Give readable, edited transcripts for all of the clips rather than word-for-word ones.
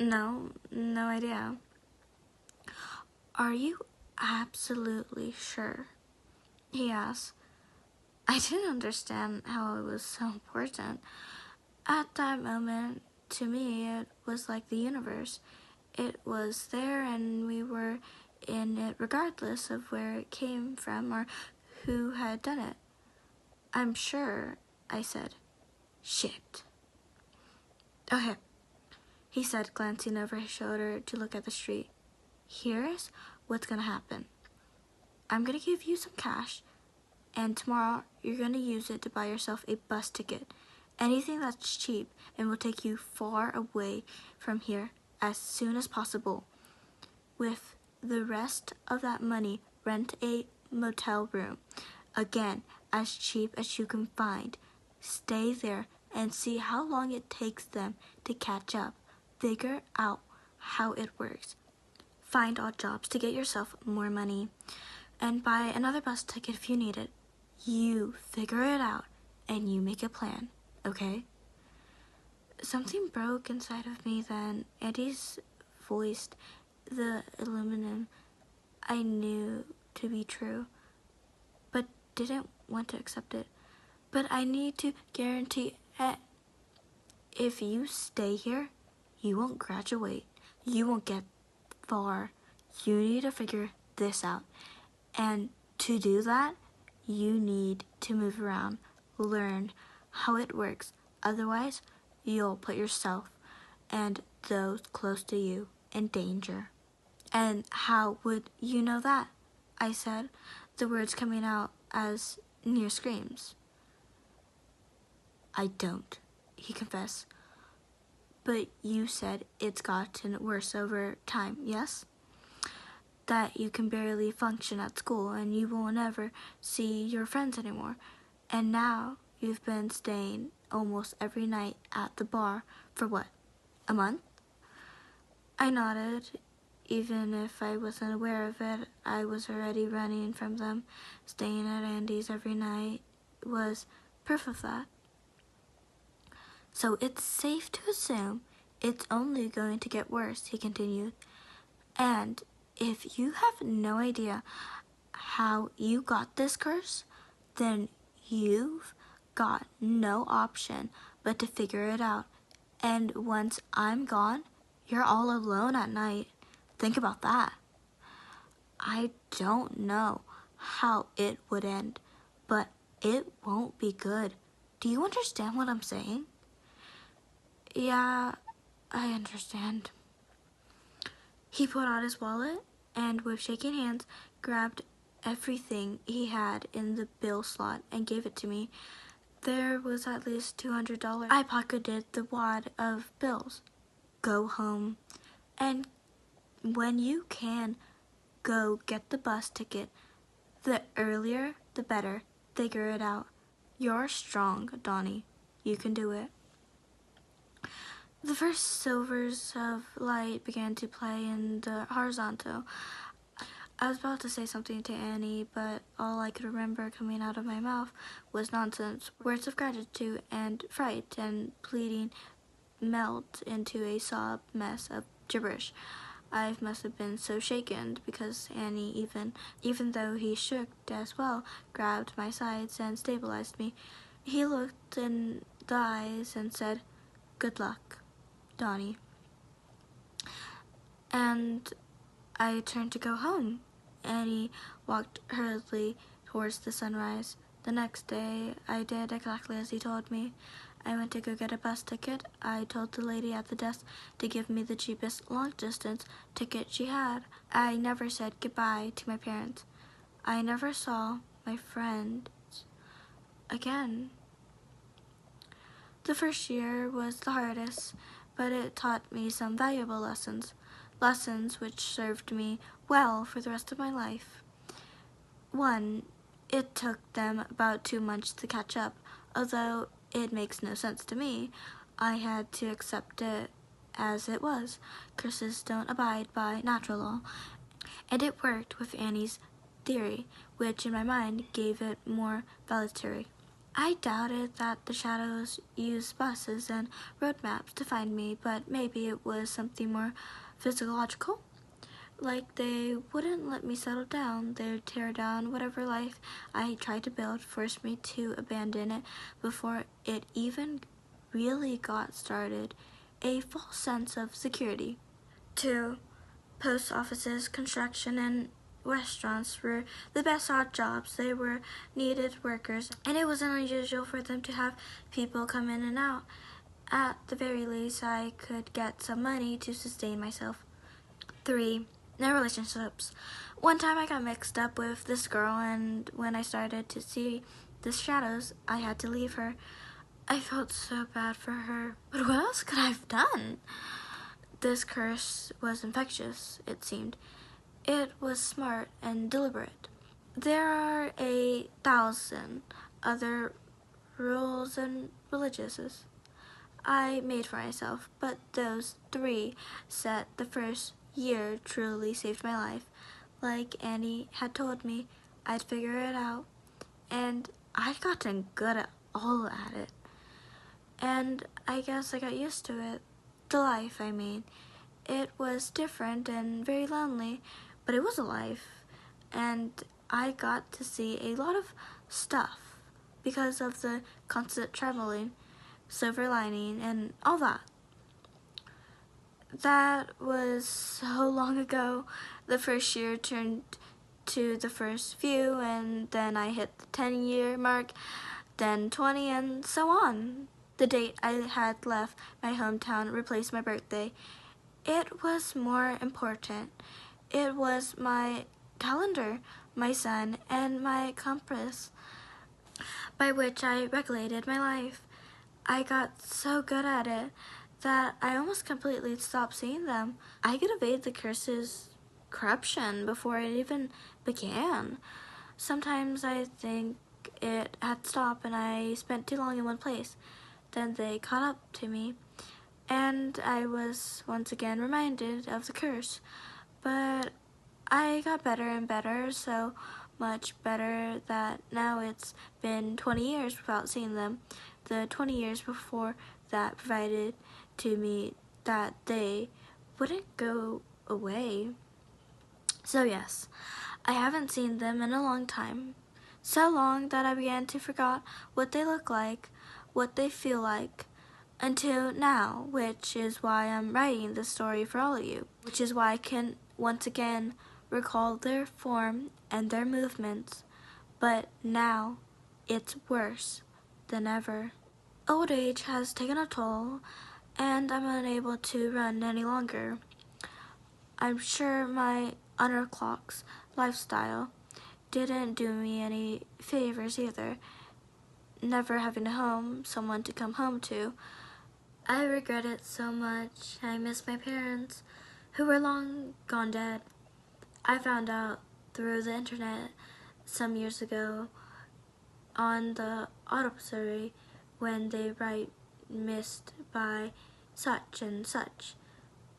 No, no idea. Are you absolutely sure? He asked. I didn't understand how it was so important. At that moment, to me, it was like the universe. It was there and we were in it regardless of where it came from or who had done it. I'm sure, I said. Shit. Okay, he said, glancing over his shoulder to look at the street. Here's what's gonna happen. I'm gonna give you some cash, and tomorrow you're gonna use it to buy yourself a bus ticket. Anything that's cheap and will take you far away from here as soon as possible. With the rest of that money, rent a motel room. Again, as cheap as you can find. Stay there and see how long it takes them to catch up. Figure out how it works. Find odd jobs to get yourself more money. And buy another bus ticket if you need it. You figure it out and you make a plan, okay? Something broke inside of me then. Andy's voice, the aluminum, I knew to be true, but didn't want to accept it. But I need to guarantee it. If you stay here, you won't graduate. You won't get far. You need to figure this out. And to do that, you need to move around, learn how it works. Otherwise, you'll put yourself and those close to you in danger. And how would you know that? I said, the words coming out as near screams. I don't, he confessed. But you said it's gotten worse over time, yes? That you can barely function at school and you will never see your friends anymore. And now you've been staying almost every night at the bar for what, a month? I nodded. Even if I wasn't aware of it, I was already running from them. Staying at Andy's every night was proof of that. So it's safe to assume it's only going to get worse, he continued. And if you have no idea how you got this curse, then you've got no option but to figure it out. And once I'm gone, you're all alone at night. Think about that. I don't know how it would end, but it won't be good. Do you understand what I'm saying? Yeah, I understand. He pulled out his wallet and, with shaking hands, grabbed everything he had in the bill slot and gave it to me. There was at least $200. I pocketed the wad of bills. Go home. And when you can, go get the bus ticket. The earlier, the better. Figure it out. You're strong, Donnie. You can do it. The first silvers of light began to play in the horizontal. I was about to say something to Annie, but all I could remember coming out of my mouth was nonsense. Words of gratitude and fright and pleading melt into a sob mess of gibberish. I must have been so shaken because Annie, even though he shook as well, grabbed my sides and stabilized me. He looked in the eyes and said, "Good luck, Donnie." And I turned to go home. Annie walked hurriedly towards the sunrise. The next day, I did exactly as he told me. I went to go get a bus ticket. I told the lady at the desk to give me the cheapest long-distance ticket she had. I never said goodbye to my parents. I never saw my friends again. The first year was the hardest, but it taught me some valuable lessons which served me well for the rest of my life. 1. It took them about 2 months to catch up. Although it makes no sense to me, I had to accept it as it was. Curses don't abide by natural law. And it worked with Annie's theory, which in my mind gave it more validity. I doubted that the shadows used buses and road maps to find me, but maybe it was something more physiological. Like they wouldn't let me settle down. They'd tear down whatever life I tried to build, force me to abandon it before it even really got started. A false sense of security. 2. Post offices, construction, and restaurants were the best odd jobs. They were needed workers, and it wasn't unusual for them to have people come in and out. At the very least, I could get some money to sustain myself. 3. No relationships. One time I got mixed up with this girl, and when I started to see the shadows, I had to leave her. I felt so bad for her, but what else could I have done? This curse was infectious, it seemed. It was smart and deliberate. There are 1,000 other rules and religions I made for myself, but those 3 set the first year truly saved my life. Like Annie had told me, I'd figure it out, and I'd gotten good at all at it. And I guess I got used to it. The life, I mean. It was different and very lonely, but it was a life. And I got to see a lot of stuff because of the constant traveling, silver lining, and all that. That was so long ago. The first year turned to the first few, and then I hit the 10-year mark, then 20, and so on. The date I had left my hometown replaced my birthday. It was more important. It was my calendar, my sun, and my compass by which I regulated my life. I got so good at it that I almost completely stopped seeing them. I could evade the curse's corruption before it even began. Sometimes I think it had stopped and I spent too long in one place. Then they caught up to me, and I was once again reminded of the curse. But I got better and better, so much better that now it's been 20 years without seeing them. The 20 years before that provided to me that they wouldn't go away. So yes, I haven't seen them in a long time. So long that I began to forget what they look like, what they feel like, until now, which is why I'm writing this story for all of you, which is why I can once again recall their form and their movements, but now it's worse than ever. Old age has taken a toll, and I'm unable to run any longer. I'm sure my unorthodox lifestyle didn't do me any favors either, never having a home, someone to come home to. I regret it so much. I miss my parents, who were long gone dead. I found out through the internet some years ago on the autopsy when they write missed by such and such.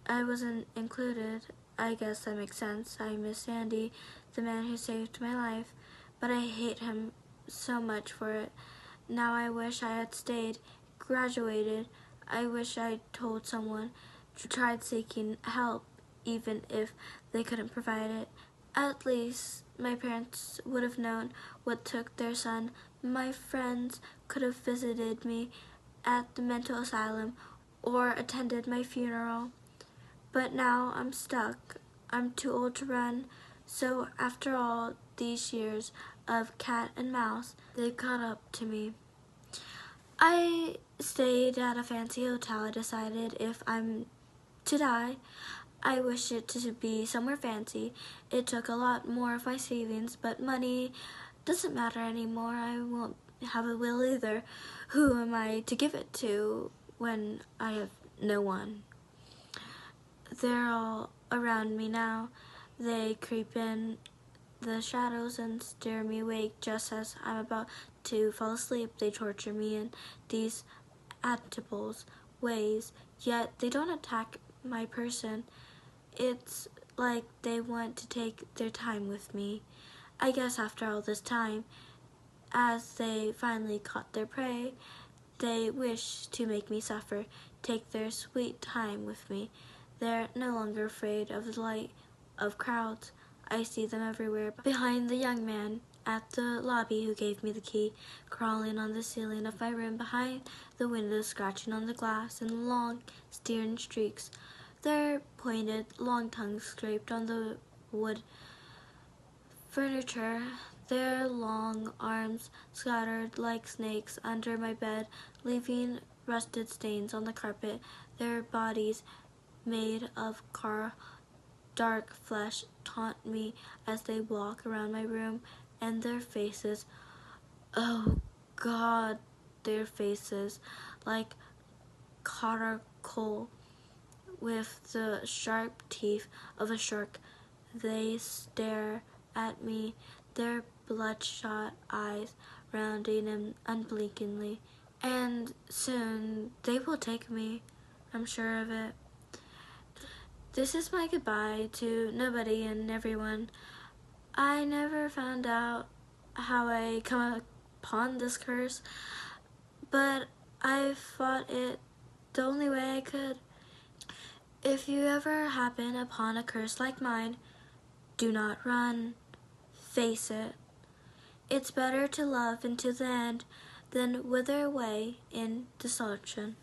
I wasn't included. I guess that makes sense. I miss Andy, the man who saved my life, but I hate him so much for it. Now I wish I had stayed, graduated. I wish I'd told someone, tried seeking help, even if they couldn't provide it. At least my parents would have known what took their son. My friends could have visited me at the mental asylum or attended my funeral. But now I'm stuck. I'm too old to run. So after all these years of cat and mouse, they've caught up to me. I stayed at a fancy hotel. I decided if I'm to die, I wish it to be somewhere fancy. It took a lot more of my savings, but money doesn't matter anymore. I won't have a will either. Who am I to give it to when I have no one? They're all around me now. They creep in the shadows and stare me awake just as I'm about to fall asleep. They torture me in these adaptable ways, yet they don't attack my person. It's like they want to take their time with me. I guess after all this time, As they finally caught their prey, they wish to make me suffer, take their sweet time with me. They're no longer afraid of the light of crowds. I see them everywhere. Behind the young man at the lobby who gave me the key, crawling on the ceiling of my room, behind the window, scratching on the glass in long, stern streaks. Their pointed, long tongues scraped on the wood furniture, their long arms scattered like snakes under my bed, leaving rusted stains on the carpet. Their bodies, made of dark flesh, taunt me as they walk around my room, and their faces, oh God, their faces, like charcoal with the sharp teeth of a shark. They stare at me, their bloodshot eyes rounding and unblinkingly. And soon they will take me, I'm sure of it. This is my goodbye to nobody and everyone. I never found out how I come upon this curse, but I fought it the only way I could. If you ever happen upon a curse like mine, do not run. Face it. It's better to love until the end than wither away in desolation.